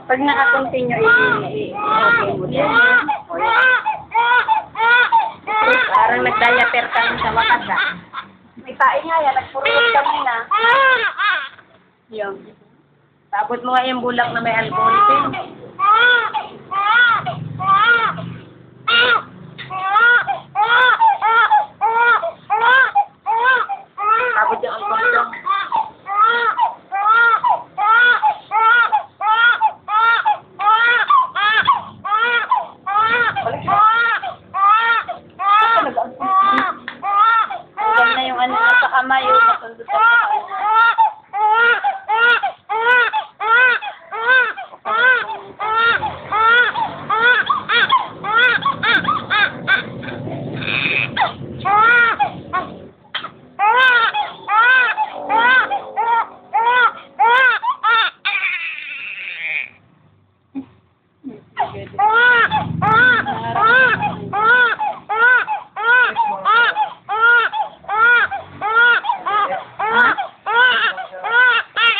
Pag naka-continue, i-okay mo din. O yan. Parang nag-diaper ka rin sa wakas, ah. May tae nga yan, nagpurulog kami na. Yun. Tapos mo nga yung bulak na may alcohol pen. Tapos yung alcohol pen. Hanggang na yung ano sa kamay, yung nasundo sa kamay.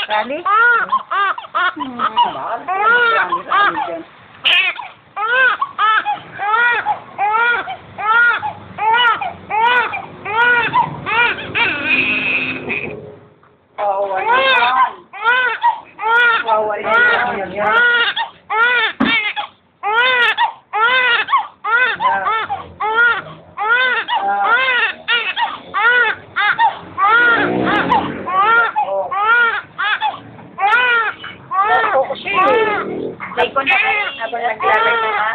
Rally? Like ko na kayo, habang naglalay ko ha?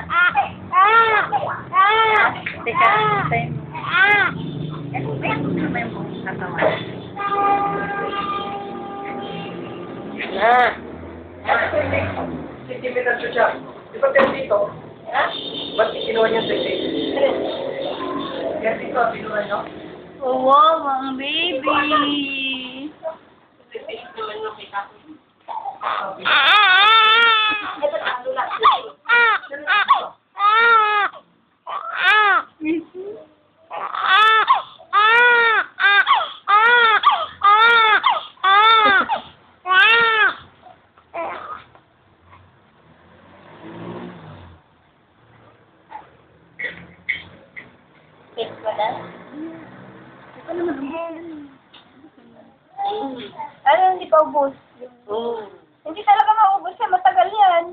Teka, tayo. May mong katawan. Centimeter siya. Di ba pero dito? Ba't kinuha niya sa isa? Kaya dito, kinuha niyo? Oh, wow, mga baby! Ano, hindi pa ubos? Hindi talaga maubos yan, matagal yan.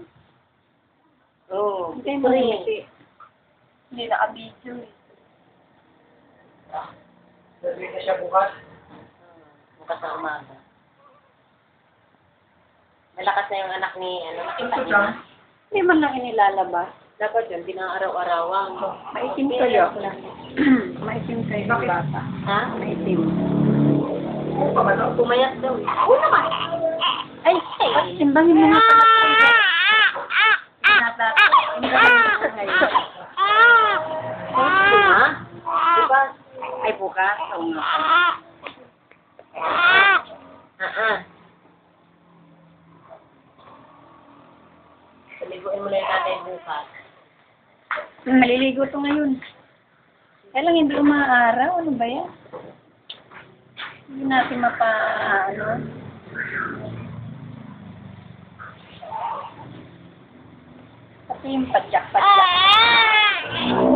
Hindi naka-video eh. Sabi na siya bukas. Bukas na umaga. Malakas na yung anak ni, nakita niya. Hindi man lang inilalabas. Dapat yun, pinang-araw-arawan. Maitim kayo. Maitim kayo ng bata. Ha? Maitim. Pumayat daw. Oo naman. Ay, timbangin mo nga pala po. Timbangin mo sa ngayon. Ha? Diba? Ay, bukas. Oo nga. Paliguin mo na yung tatay bukas. Maliligo to ngayon. Kaya lang hindi umaaraw. Ano ba yan? Hindi natin ano. Kasi yung padyak-padyak.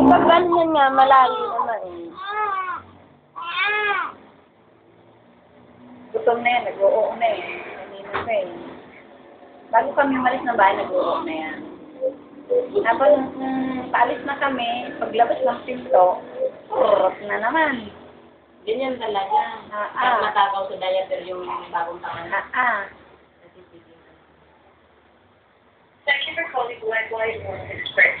Pag ganyan nga, malayo naman eh. Gutom na yan, nag-oo na eh. Kanina pa eh. Bago kami umalis ng bahay, nag-oo na yan. Tapos, paalis na kami, paglabas ng pinto, urot na naman. Ganyan talaga. Matagaw sa diaper yung bagong taon. Thank you for calling Likewise One Express.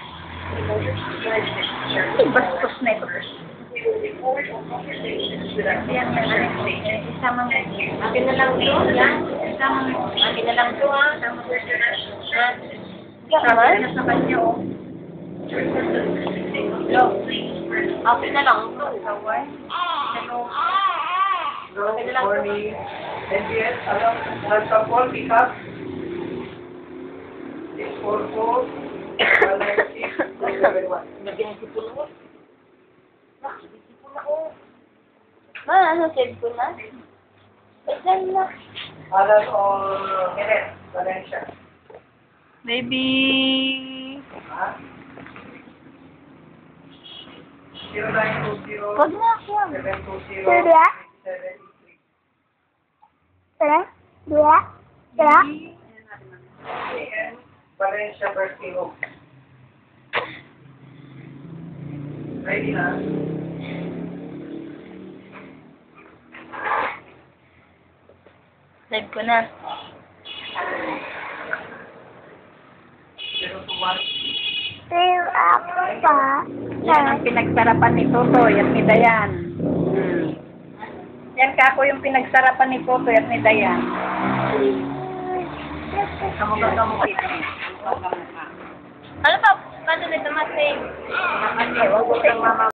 In order to provide efficient service, Ay, bastos na ito. we will record all conversations with our Yan, isama mo. Akin na lang to, yan. Isama mo. Akin na lang to, ha. Some of our international services. Naman? Sa kanya, oh. To request us to signal, please press Akin na lang to. Kaway. Hello. Good morning. NBS, nagsa-call, pick up. 644 196 Naging sipon mo. Ma, ano, cellphone na? Ay, dyan na. Alas or Minute, Valencia. Baby! Ha? 0920 Wag na ako. 720 Dua? 783. Tara? Dua? Tara? Valencia Bertino. Ready na? Live ko na. 021. Fill up pa. Yan ang pinagsarapan ni Totoy at ni Dayan. Yan kako yung pinagsarapan ni Totoy at ni Dayan. Kamukha-kamukha. Ano pa? Paano nito mas Ay, wag ko kang mama.